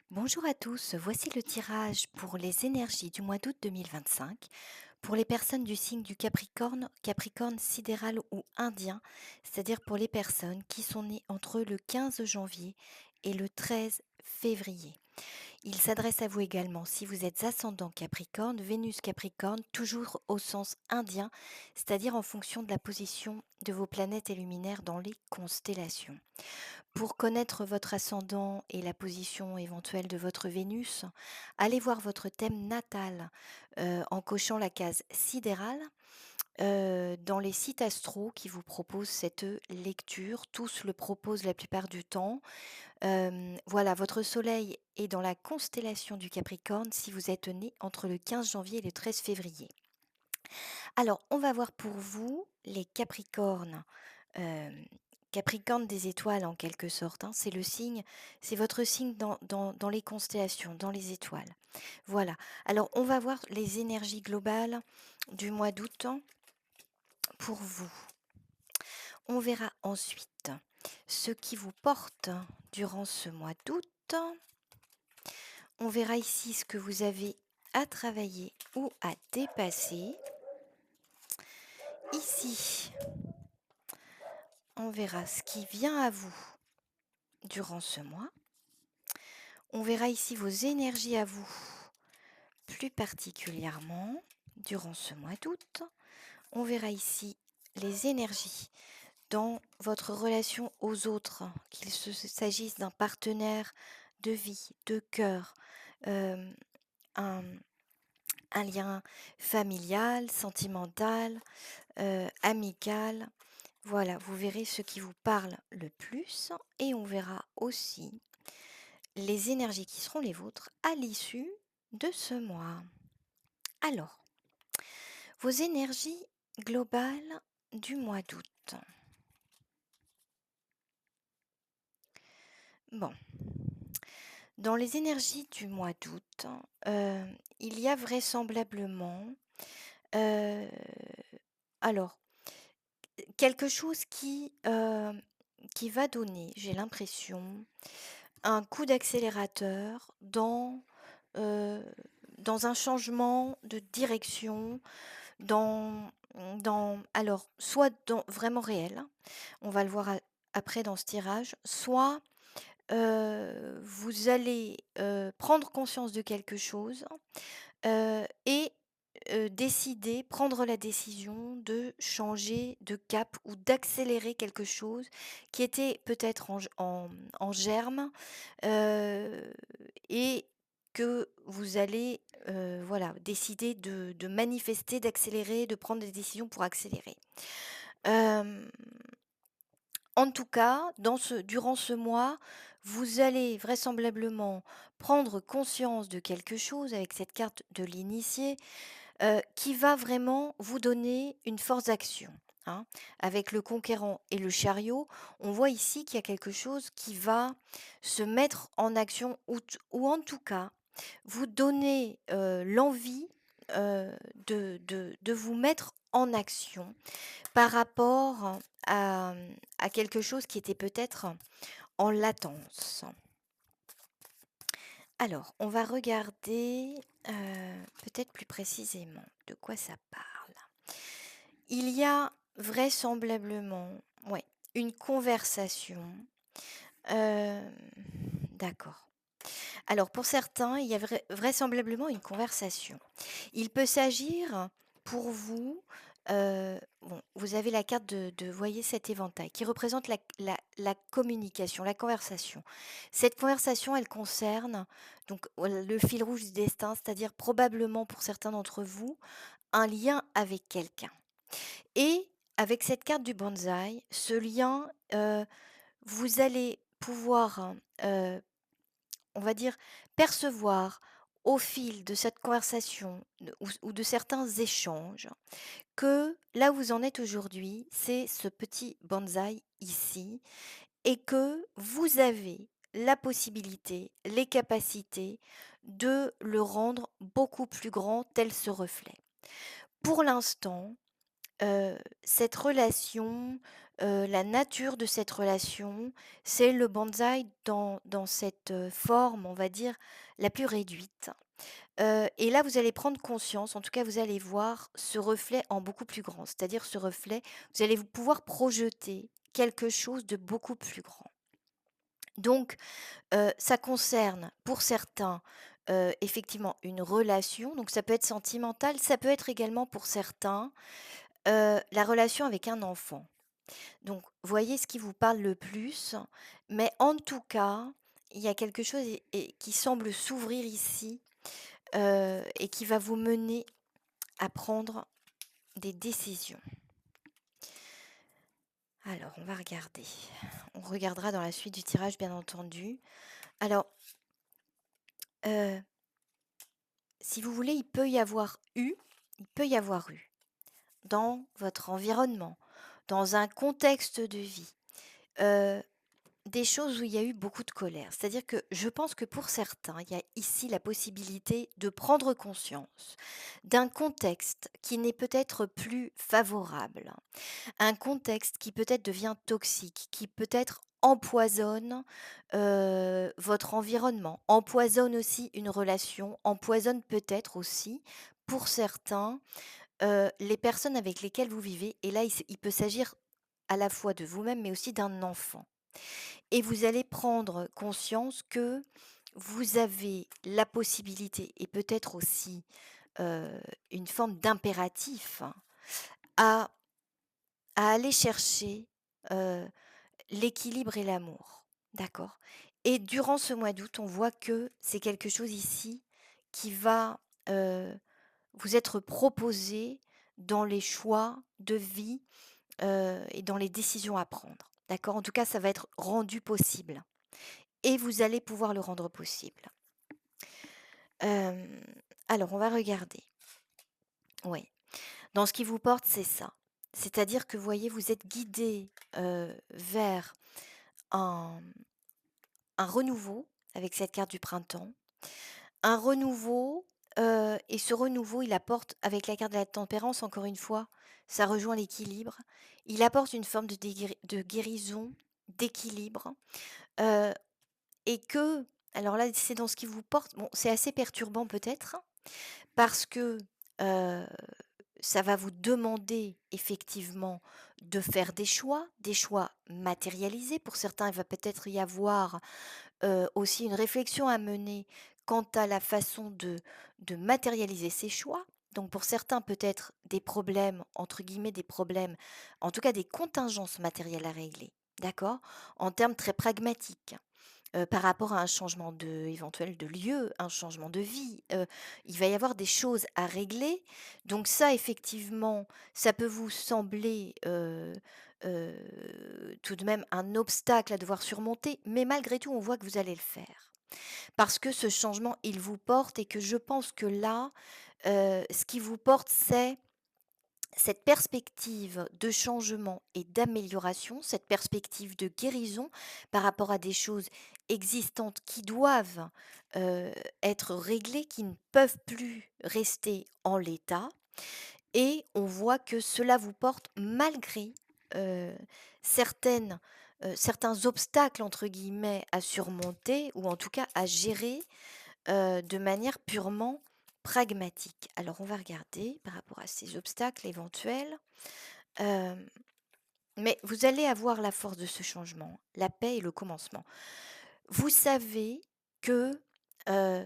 Bonjour à tous, voici le tirage pour les énergies du mois d'août 2025 pour les personnes du signe du Capricorne, Capricorne sidéral ou indien, c'est-à-dire pour les personnes qui sont nées entre le 15 janvier et le 13 février. Il s'adresse à vous également si vous êtes ascendant Capricorne, Vénus Capricorne, toujours au sens indien, c'est-à-dire en fonction de la position de vos planètes et luminaires dans les constellations. Pour connaître votre ascendant et la position éventuelle de votre Vénus, allez voir votre thème natal en cochant la case sidérale dans les sites astro qui vous proposent cette lecture. Tous le proposent la plupart du temps. Voilà, votre soleil est dans la constellation du Capricorne si vous êtes né entre le 15 janvier et le 13 février. Alors, on va voir pour vous les Capricornes. Hem, Capricorne des étoiles en quelque sorte, hein, c'est votre signe dans les constellations, dans les étoiles. Voilà. Alors on va voir les énergies globales du mois d'août pour vous. On verra ensuite ce qui vous porte durant ce mois d'août. On verra ici ce que vous avez à travailler ou à dépasser. Ici, on verra ce qui vient à vous durant ce mois. On verra ici vos énergies à vous, plus particulièrement durant ce mois d'août. On verra ici les énergies dans votre relation aux autres, s'agisse d'un partenaire de vie, de cœur, euh, un, un lien familial, sentimental, amical. Voilà, vous verrez ce qui vous parle le plus et on verra aussi les énergies qui seront les vôtres à l'issue de ce mois. Alors, vos énergies globales du mois d'août. Bon, dans les énergies du mois d'août, il y a vraisemblablement, heu, alors, quelque chose qui va donner, j'ai l'impression, un coup d'accélérateur heu, dans un changement de direction. Dans alors, soit dans vraiment réel, hein, on va le voir après dans ce tirage, soit, vous allez, prendre conscience de quelque chose, et prendre la décision de changer de cap ou d'accélérer quelque chose qui était peut-être en germe, heu et que vous allez, voilà, décider de manifester, d'accélérer, de prendre des décisions pour accélérer. Hem, En tout cas, durant ce mois, vous allez vraisemblablement prendre conscience de quelque chose avec cette carte de l'initié, qui va vraiment vous donner une force d'action, hein. Avec le conquérant et le chariot, on voit ici qu'il y a quelque chose qui va se mettre en action ou en tout cas vous donner, l'envie, de vous mettre en action par rapport à quelque chose qui était peut-être en latence. Alors, on va regarder, peut-être plus précisément de quoi ça parle. Il y a vraisemblablement, ouais, une conversation, hem, d'accord. Alors pour certains, il y a vraisemblablement une conversation. Il peut s'agir pour vous, bon, vous avez la carte de voyez cet éventail qui représente la communication, la conversation. Cette conversation, elle concerne donc voilà le fil rouge du destin, c'est-à-dire probablement pour certains d'entre vous, un lien avec quelqu'un et avec cette carte du bonsaï, ce lien, vous allez pouvoir, on va dire, percevoir au fil de cette conversation ou de certains échanges que là où vous en êtes aujourd'hui, c'est ce petit bonsaï ici et que vous avez la possibilité, les capacités de le rendre beaucoup plus grand tel ce reflet. Pour l'instant, cette relation, la nature de cette relation, c'est le bonsaï dans cette, forme, on va dire, la plus réduite. Et là, vous allez prendre conscience, en tout cas, vous allez voir ce reflet en beaucoup plus grand. C'est-à-dire ce reflet, vous allez vous pouvoir projeter quelque chose de beaucoup plus grand. Donc, ça concerne pour certains, effectivement une relation, donc ça peut être sentimental, ça peut être également pour certains, la relation avec un enfant. Donc voyez ce qui vous parle le plus, mais en tout cas, il y a quelque chose et qui semble s'ouvrir ici, et qui va vous mener à prendre des décisions. Alors on va regarder. On regardera dans la suite du tirage bien entendu. Alors, heu, si vous voulez, il peut y avoir eu dans votre environnement, dans un contexte de vie, heu, des choses où il y a eu beaucoup de colère. C'est-à-dire que je pense que pour certains, il y a ici la possibilité de prendre conscience d'un contexte qui n'est peut-être plus favorable, un contexte qui peut-être devient toxique, qui peut-être empoisonne, votre environnement, empoisonne aussi une relation, empoisonne peut-être aussi, pour certains, les personnes avec lesquelles vous vivez et là, il peut s'agir à la fois de vous-même, mais aussi d'un enfant et vous allez prendre conscience que vous avez la possibilité et peut-être aussi, heu, une forme d'impératif à aller chercher, heu, l'équilibre et l'amour. D'accord? Et durant ce mois d'août, on voit que c'est quelque chose ici qui va, heu, vous être proposé dans les choix de vie, et dans les décisions à prendre. D'accord? En tout cas, ça va être rendu possible et vous allez pouvoir le rendre possible. Hem, alors on va regarder. Oui, dans ce qui vous porte, c'est ça. C'est-à-dire que, vous voyez, vous êtes guidé, vers un un renouveau avec cette carte du printemps. Un renouveau, et ce renouveau, il apporte avec la carte de la tempérance, encore une fois, ça rejoint l'équilibre. Il apporte une forme de guérison, d'équilibre, heu et que alors là, c'est dans ce qui vous porte, bon, c'est assez perturbant peut-être parce que, heu, ça va vous demander effectivement de faire des choix matérialisés. Pour certains, il va peut-être y avoir aussi une réflexion à mener quant à la façon de matérialiser ses choix. Donc pour certains, peut-être des problèmes, entre guillemets, des problèmes, en tout cas des contingences matérielles à régler, d'accord? En termes très pragmatiques, par rapport à un changement éventuel de lieu, un changement de vie, il va y avoir des choses à régler. Donc ça, effectivement, ça peut vous sembler, tout de même un obstacle à devoir surmonter, mais malgré tout, on voit que vous allez le faire. Parce que ce changement, il vous porte et que je pense que là, ce qui vous porte, c'est cette perspective de changement et d'amélioration, cette perspective de guérison par rapport à des choses existantes qui doivent, heu, être réglées, qui ne peuvent plus rester en l'état et on voit que cela vous porte malgré, heu, certains «obstacles» entre guillemets à surmonter ou en tout cas à gérer, de manière purement pragmatique. Alors on va regarder par rapport à ces obstacles éventuels, hem, mais vous allez avoir la force de ce changement, la paix et le commencement. Vous savez que, heu,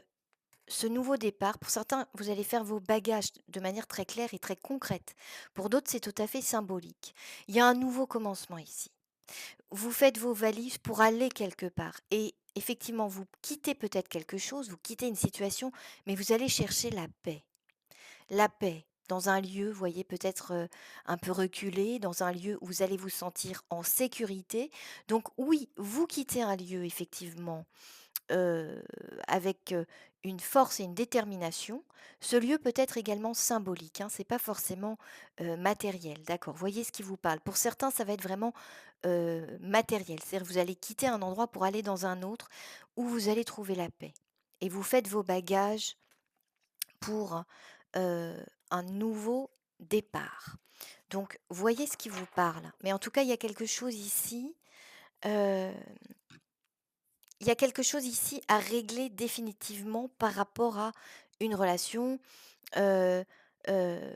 ce nouveau départ, pour certains, vous allez faire vos bagages de manière très claire et très concrète. Pour d'autres, c'est tout à fait symbolique. Il y a un nouveau commencement ici. Vous faites vos valises pour aller quelque part et effectivement, vous quittez peut-être quelque chose, vous quittez une situation, mais vous allez chercher la paix. La paix dans un lieu, vous voyez, peut-être, un peu reculé, dans un lieu où vous allez vous sentir en sécurité. Donc oui, vous quittez un lieu effectivement, heu, avec, une force et une détermination. Ce lieu peut être également symbolique, hein, c'est pas forcément, matériel, d'accord? Voyez ce qui vous parle. Pour certains, ça va être vraiment, matériel. C'est-à-dire que vous allez quitter un endroit pour aller dans un autre où vous allez trouver la paix et vous faites vos bagages pour, un nouveau départ. Donc voyez ce qui vous parle. Mais en tout cas, il y a quelque chose ici, heu, il y a quelque chose ici à régler définitivement par rapport à une relation. Heu heu,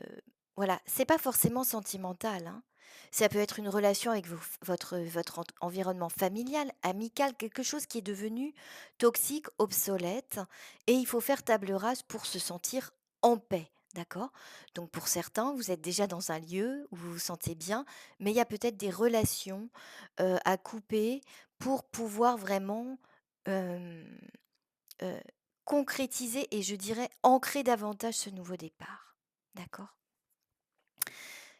voilà, c'est pas forcément sentimental, hein. Ça peut être une relation avec votre environnement familial, amical, quelque chose qui est devenu toxique, obsolète, et il faut faire table rase pour se sentir en paix, d'accord? Donc pour certains, vous êtes déjà dans un lieu où vous vous sentez bien, mais il y a peut-être des relations, à couper pour pouvoir vraiment, hem Heu, concrétiser et je dirais ancrer davantage ce nouveau départ. D'accord?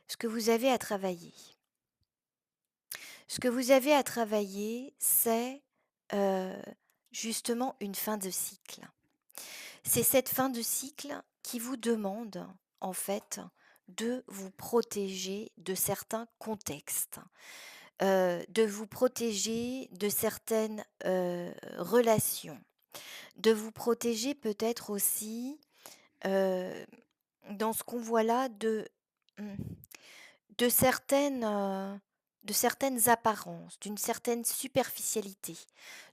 Ce que vous avez à travailler ce que vous avez à travailler, c'est, heu, justement une fin de cycle. C'est cette fin de cycle qui vous demande, en fait, de vous protéger de certains contextes, de vous protéger de certaines, relations, de vous protéger peut-être aussi, heu dans ce qu'on voit là mmh, de certaines, de certaines apparences, d'une certaine superficialité,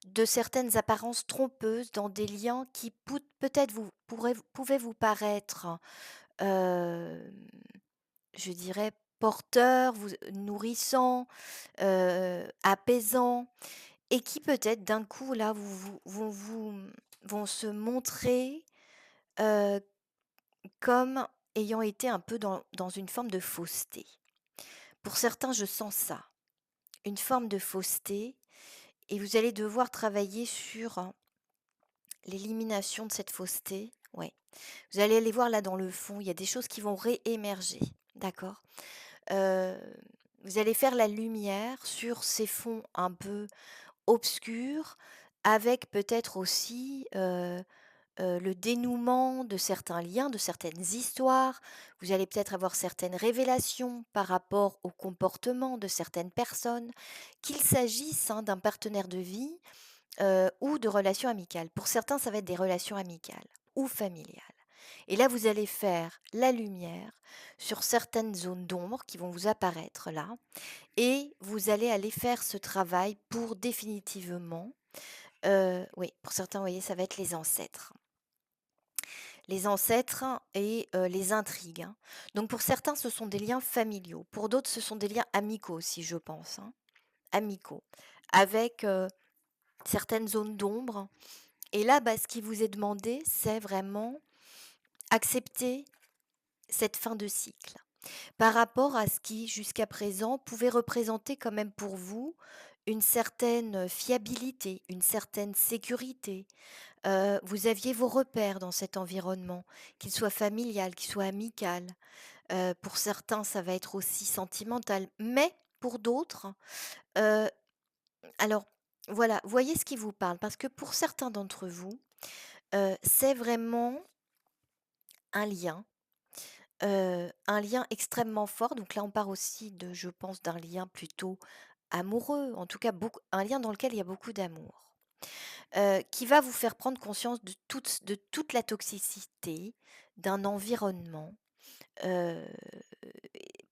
de certaines apparences trompeuses dans des liens qui peut-être pouvaient vous paraître, hem, je dirais porteurs, vous nourrissants, apaisants, et qui peut-être d'un coup là vont se montrer, heu, comme ayant été un peu dans une forme de fausseté. Pour certains, je sens ça, une forme de fausseté, et vous allez devoir travailler sur, l'élimination de cette fausseté. Ouais. Vous allez aller voir là dans le fond, il y a des choses qui vont réémerger, d'accord? Heu, vous allez faire la lumière sur ces fonds un peu obscurs, avec peut-être aussi, le dénouement de certains liens, de certaines histoires. Vous allez peut-être avoir certaines révélations par rapport au comportement de certaines personnes, qu'il s'agisse, hein, d'un partenaire de vie, ou de relations amicales. Pour certains, ça va être des relations amicales ou familiales. Et là, vous allez faire la lumière sur certaines zones d'ombre qui vont vous apparaître là, et vous allez aller faire ce travail pour définitivement, oui, pour certains, vous voyez, ça va être les ancêtres. Les ancêtres et les intrigues, hein. Donc pour certains, ce sont des liens familiaux. Pour d'autres, ce sont des liens amicaux aussi, je pense, hein, amicaux, avec, certaines zones d'ombre. Et là, bah, ce qui vous est demandé, c'est vraiment accepter cette fin de cycle. Par rapport à ce qui, jusqu'à présent, pouvait représenter quand même pour vous une certaine fiabilité, une certaine sécurité. Vous aviez vos repères dans cet environnement, qu'il soit familial, qu'il soit amical. Pour certains, ça va être aussi sentimental, mais pour d'autres, heu, alors voilà, voyez ce qui vous parle, parce que pour certains d'entre vous, c'est vraiment un lien, un lien extrêmement fort. Donc là, on part aussi de, je pense, d'un lien plutôt amoureux, en tout cas beaucoup un lien dans lequel il y a beaucoup d'amour, qui va vous faire prendre conscience de toute la toxicité d'un environnement. Heu,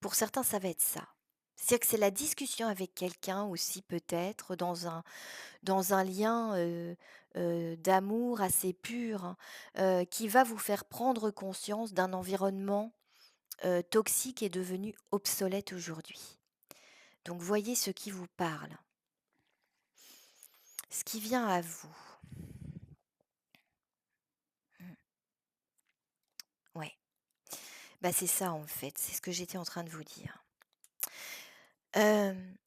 pour certains, ça va être ça. C'est-à-dire que c'est la discussion avec quelqu'un aussi, peut-être dans un lien, d'amour assez pur, hein, qui va vous faire prendre conscience d'un environnement, toxique et devenu obsolète aujourd'hui. Donc voyez ce qui vous parle, ce qui vient à vous. Mmh, ouais, bah, c'est ça en fait, c'est ce que j'étais en train de vous dire. Hem,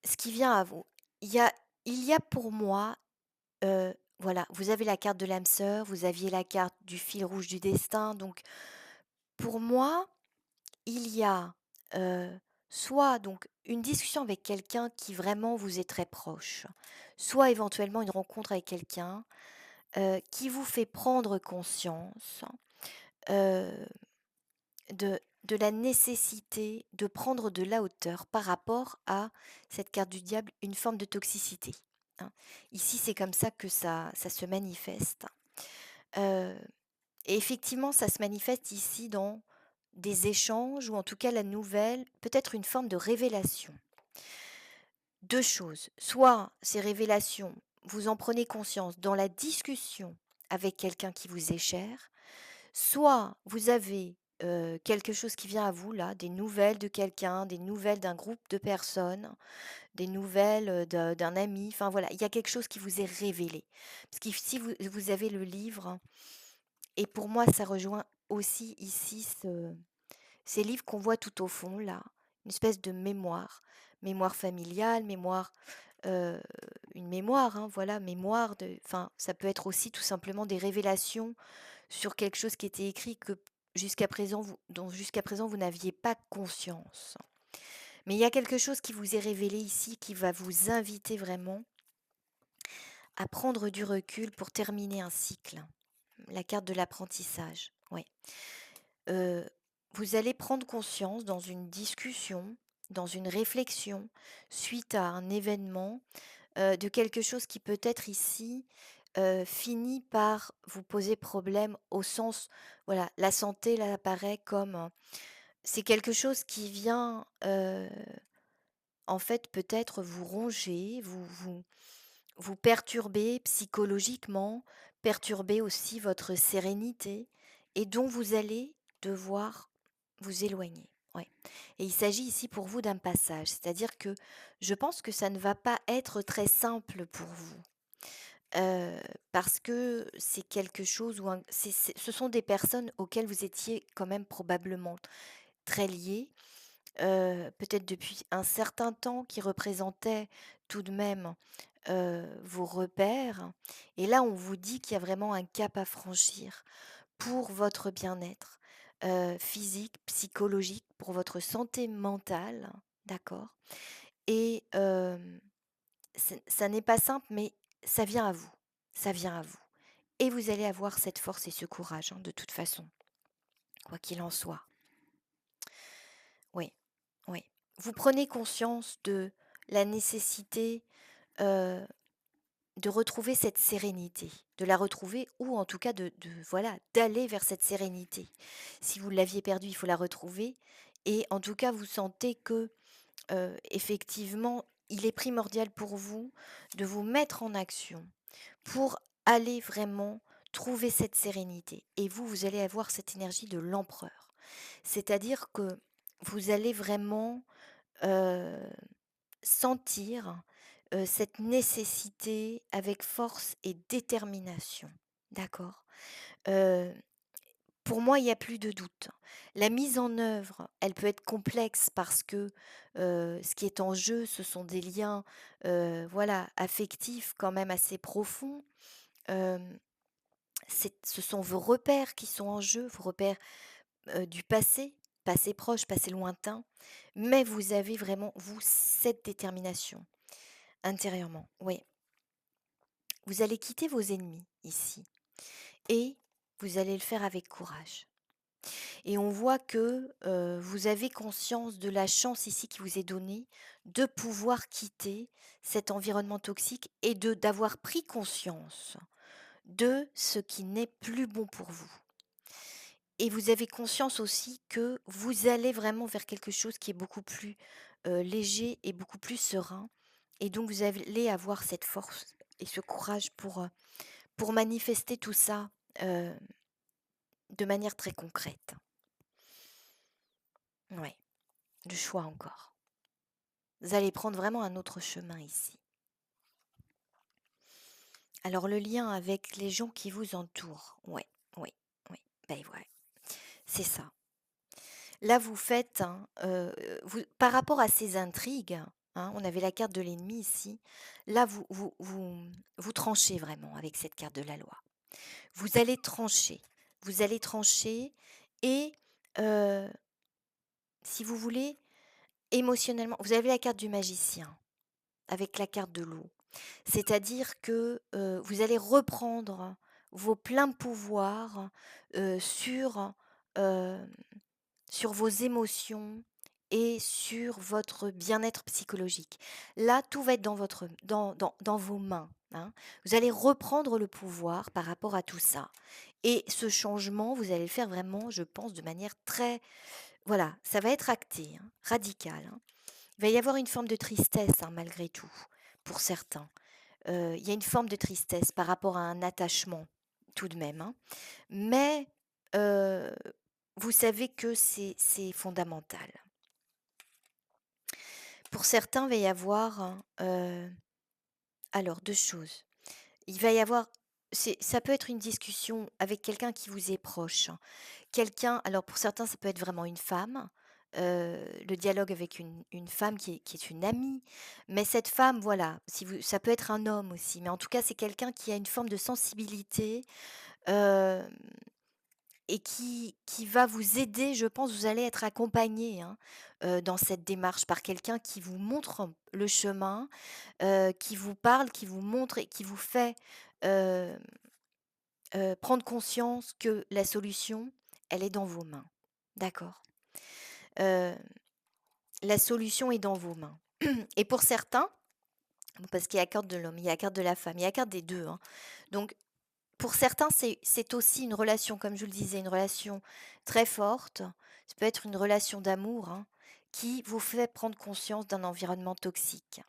ce qui vient à vous, il y a il y a pour moi, voilà, vous avez la carte de l'âme sœur, vous aviez la carte du fil rouge du destin. Donc pour moi, il y a, soit donc une discussion avec quelqu'un qui vraiment vous est très proche, soit éventuellement une rencontre avec quelqu'un, qui vous fait prendre conscience, heu, de la nécessité de prendre de la hauteur par rapport à cette carte du diable, une forme de toxicité, hein. Ici, c'est comme ça que ça se manifeste, heu et effectivement, ça se manifeste ici des échanges ou en tout cas la nouvelle, peut-être une forme de révélation. 2 choses, soit ces révélations, vous en prenez conscience dans la discussion avec quelqu'un qui vous est cher, soit vous avez, quelque chose qui vient à vous là, des nouvelles de quelqu'un, des nouvelles d'un groupe de personnes, des nouvelles, d'un ami, enfin voilà, il y a quelque chose qui vous est révélé. Parce que si vous avez le livre et pour moi ça rejoint aussi ici ces livres qu'on voit tout au fond là, une espèce de mémoire, mémoire familiale, mémoire, heu, une mémoire, hein, voilà, mémoire de enfin, ça peut être aussi tout simplement des révélations sur quelque chose qui était écrit que jusqu'à présent vous dont jusqu'à présent vous n'aviez pas conscience. Mais il y a quelque chose qui vous est révélé ici qui va vous inviter vraiment à prendre du recul pour terminer un cycle. La carte de l'apprentissage, ouais. Heu, Vous allez prendre conscience dans une discussion, dans une réflexion, suite à un événement, de quelque chose qui peut-être ici, finit par vous poser problème au sens voilà, la santé là apparaît comme, c'est quelque chose qui vient, en fait peut-être vous ronger, vous perturber psychologiquement, perturber aussi votre sérénité et dont vous allez devoir vous éloigner. Ouais. Et il s'agit ici pour vous d'un passage, c'est-à-dire que je pense que ça ne va pas être très simple pour vous. euh, Parce que c'est quelque chose où ce sont des personnes auxquelles vous étiez quand même probablement très liés, peut-être depuis un certain temps, qui représentaient tout de même vos repères. Et là, on vous dit qu'il y a vraiment un cap à franchir pour votre bien-être, physique, psychologique, pour votre santé mentale, d'accord? Et ça n'est pas simple, mais ça vient à vous, ça vient à vous. Et vous allez avoir cette force et ce courage, hein, de toute façon, quoi qu'il en soit. Oui, oui. Vous prenez conscience de la nécessité, heu de retrouver cette sérénité, de la retrouver ou en tout cas voilà, d'aller vers cette sérénité. Si vous l'aviez perdue, il faut la retrouver et en tout cas, vous sentez que, effectivement, il est primordial pour vous de vous mettre en action pour aller vraiment trouver cette sérénité et vous allez avoir cette énergie de l'empereur. C'est-à-dire que vous allez vraiment, heu sentir, cette nécessité avec force et détermination. D'accord? Heu, pour moi, il y a plus de doute. La mise en œuvre, elle peut être complexe parce que, ce qui est en jeu, ce sont des liens, voilà, affectifs quand même assez profonds. Hem, ce sont vos repères qui sont en jeu, vos repères, du passé, passé proche, passé lointain, mais vous avez vraiment, vous, cette détermination. Intérieurement, oui. Vous allez quitter vos ennemis ici et vous allez le faire avec courage. Et on voit que, vous avez conscience de la chance ici qui vous est donnée de pouvoir quitter cet environnement toxique et de d'avoir pris conscience de ce qui n'est plus bon pour vous. Et vous avez conscience aussi que vous allez vraiment vers quelque chose qui est beaucoup plus, léger et beaucoup plus serein et donc vous allez avoir cette force et ce courage pour manifester tout ça, heu, de manière très concrète. Ouais, le choix encore. Vous allez prendre vraiment un autre chemin ici. Alors le lien avec les gens qui vous entourent, ouais, oui, oui, ben ouais, c'est ça. Là, vous faites, hein, vous par rapport à ces intrigues, hein, on avait la carte de l'ennemi ici. Là, vous tranchez vraiment avec cette carte de la loi. Vous allez trancher. Vous allez trancher et heu, si vous voulez, émotionnellement vous avez la carte du magicien avec la carte de l'eau. C'est-à-dire que, vous allez reprendre vos pleins pouvoirs, sur, hem sur vos émotions et sur votre bien-être psychologique. Là, tout va être dans votre dans vos mains, hein. Vous allez reprendre le pouvoir par rapport à tout ça et ce changement, vous allez le faire vraiment, je pense, de manière très voilà, ça va être acté, hein, radical, hein. Il va y avoir une forme de tristesse, hein, malgré tout, pour certains. Il y a une forme de tristesse par rapport à un attachement, tout de même, hein. Mais, heu, vous savez que c'est fondamental. Pour certains, il va y avoir, alors 2 choses. Il va y avoir ça peut être une discussion avec quelqu'un qui vous est proche, hein. Quelqu'un alors pour certains, ça peut être vraiment une femme, le dialogue avec une femme qui est une amie, mais cette femme, voilà, si vous ça peut être un homme aussi, mais en tout cas, c'est quelqu'un qui a une forme de sensibilité, hem et qui va vous aider, je pense, vous allez être accompagné, hein, dans cette démarche par quelqu'un qui vous montre le chemin, qui vous parle, qui vous montre et qui vous fait, hem, prendre conscience que la solution, elle est dans vos mains. D'accord? Heu, la solution est dans vos mains et pour certains, parce qu'il y a carte de l'homme, il y a carte de la femme, il y a carte des 2, hein, donc pour certains, c'est aussi une relation, comme je vous le disais, une relation très forte. Ça peut être une relation d'amour, hein, qui vous fait prendre conscience d'un environnement toxique.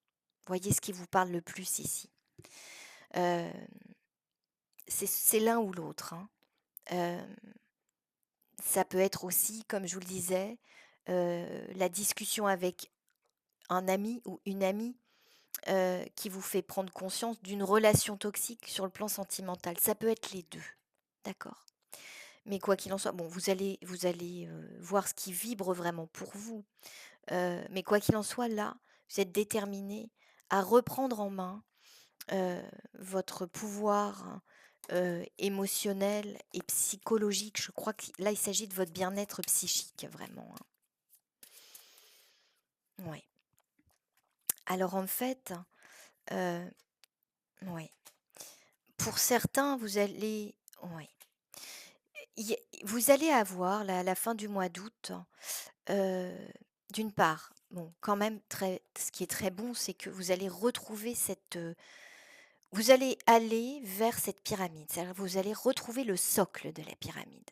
Voyez ce qui vous parle le plus ici. Heu, c'est l'un ou l'autre, hein. Hem, ça peut être aussi, comme je vous le disais, la discussion avec un ami ou une amie, qui vous fait prendre conscience d'une relation toxique sur le plan sentimental. Ça peut être les 2, d'accord? Mais quoi qu'il en soit, bon, vous allez, voir ce qui vibre vraiment pour vous. Mais quoi qu'il en soit, là, vous êtes déterminé à reprendre en main, heu, votre pouvoir, émotionnel et psychologique. Je crois que là, il s'agit de votre bien-être psychique, vraiment, hein. Ouais. Alors en fait, heu, ouais, pour certains, vous allez ouais, il y a vous allez avoir là, à la fin du mois d'août. Heu, d'une part, bon, quand même très ce qui est très bon, c'est que vous allez retrouver vous allez aller vers cette pyramide. C'est-à-dire vous allez retrouver le socle de la pyramide.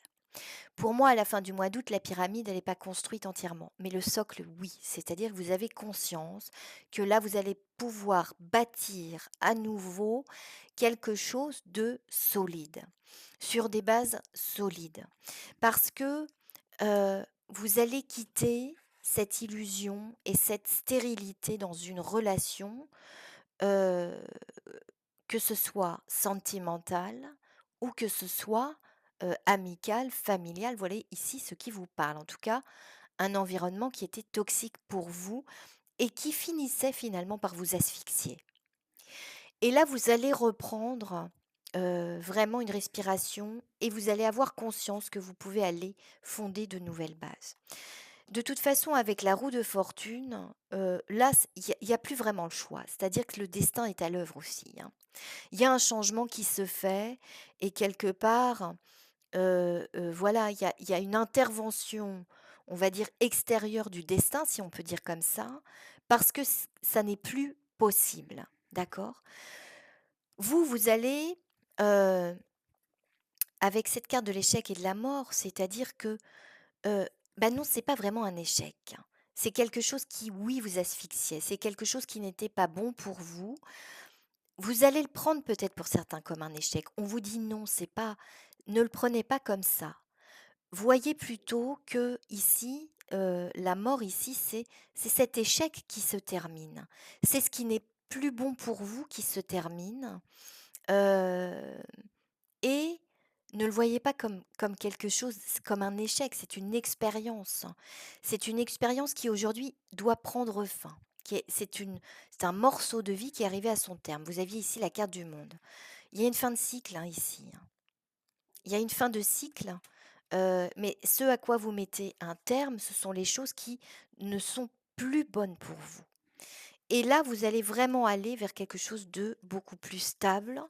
Pour moi, à la fin du mois d'août, la pyramide, elle est pas construite entièrement, mais le socle, oui. C'est-à-dire que vous avez conscience que là, vous allez pouvoir bâtir à nouveau quelque chose de solide, sur des bases solides. Parce que, vous allez quitter cette illusion et cette stérilité dans une relation, heu, que ce soit sentimentale ou que ce soit, amicale, familiale. Voilà ici ce qui vous parle. En tout cas, un environnement qui était toxique pour vous et qui finissait finalement par vous asphyxier. Et là, vous allez reprendre, vraiment une respiration et vous allez avoir conscience que vous pouvez aller fonder de nouvelles bases. De toute façon, avec la roue de fortune, là, il y a plus vraiment le choix. C'est-à-dire que le destin est à l'œuvre aussi, hein. Il y a un changement qui se fait et quelque part, voilà, il y a une intervention, on va dire extérieure du destin, si on peut dire comme ça, parce que ça n'est plus possible, d'accord? Vous allez, heu, avec cette carte de l'échec et de la mort, c'est-à-dire que, bah, non, c'est pas vraiment un échec, hein. C'est quelque chose qui, oui, vous asphyxiait, c'est quelque chose qui n'était pas bon pour vous. Vous allez le prendre peut-être pour certains comme un échec. On vous dit: «Non, c'est pas ne le prenez pas comme ça». Voyez plutôt que ici, la mort ici, c'est cet échec qui se termine. C'est ce qui n'est plus bon pour vous qui se termine, heu et ne le voyez pas comme quelque chose, comme un échec, c'est une expérience. C'est une expérience qui aujourd'hui doit prendre fin, qui est c'est un morceau de vie qui est arrivé à son terme. Vous aviez ici la carte du monde. Il y a une fin de cycle, hein, ici, hein. Il y a une fin de cycle, mais ce à quoi vous mettez un terme, ce sont les choses qui ne sont plus bonnes pour vous. Et là, vous allez vraiment aller vers quelque chose de beaucoup plus stable,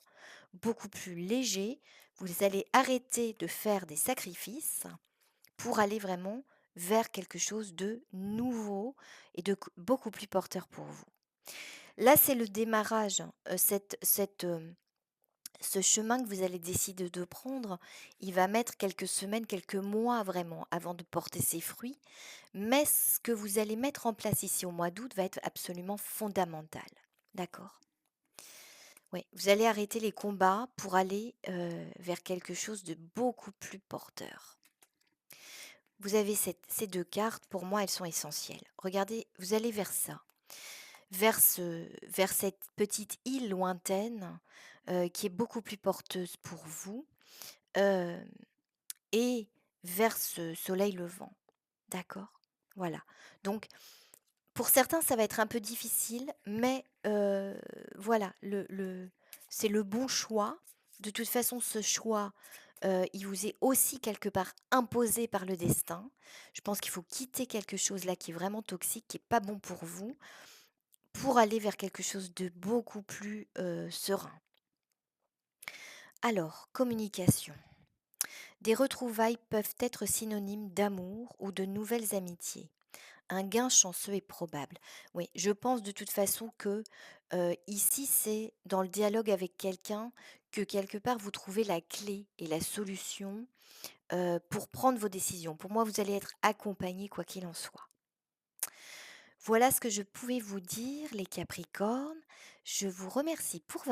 beaucoup plus léger. Vous allez arrêter de faire des sacrifices pour aller vraiment vers quelque chose de nouveau et de beaucoup plus porteur pour vous. Là, c'est le démarrage, ce chemin que vous allez décider de prendre, il va mettre quelques semaines, quelques mois vraiment avant de porter ses fruits, mais ce que vous allez mettre en place ici au mois d'août va être absolument fondamental. D'accord? Oui, vous allez arrêter les combats pour aller, vers quelque chose de beaucoup plus porteur. Vous avez ces 2 cartes, pour moi, elles sont essentielles. Regardez, vous allez vers ça, vers cette petite île lointaine, qui est beaucoup plus porteuse pour vous, hem et vers ce soleil levant. D'accord? Voilà. Donc pour certains, ça va être un peu difficile, mais voilà, le c'est le bon choix. De toute façon, ce choix, il vous est aussi quelque part imposé par le destin. Je pense qu'il faut quitter quelque chose là qui est vraiment toxique, qui est pas bon pour vous, pour aller vers quelque chose de beaucoup plus, serein. Alors, communication. Des retrouvailles peuvent être synonymes d'amour ou de nouvelles amitiés. Un gain chanceux est probable. Oui, je pense de toute façon que, ici, c'est dans le dialogue avec quelqu'un que quelque part vous trouvez la clé et la solution, pour prendre vos décisions. Pour moi, vous allez être accompagnés quoi qu'il en soit. Voilà ce que je pouvais vous dire les Capricornes. Je vous remercie pour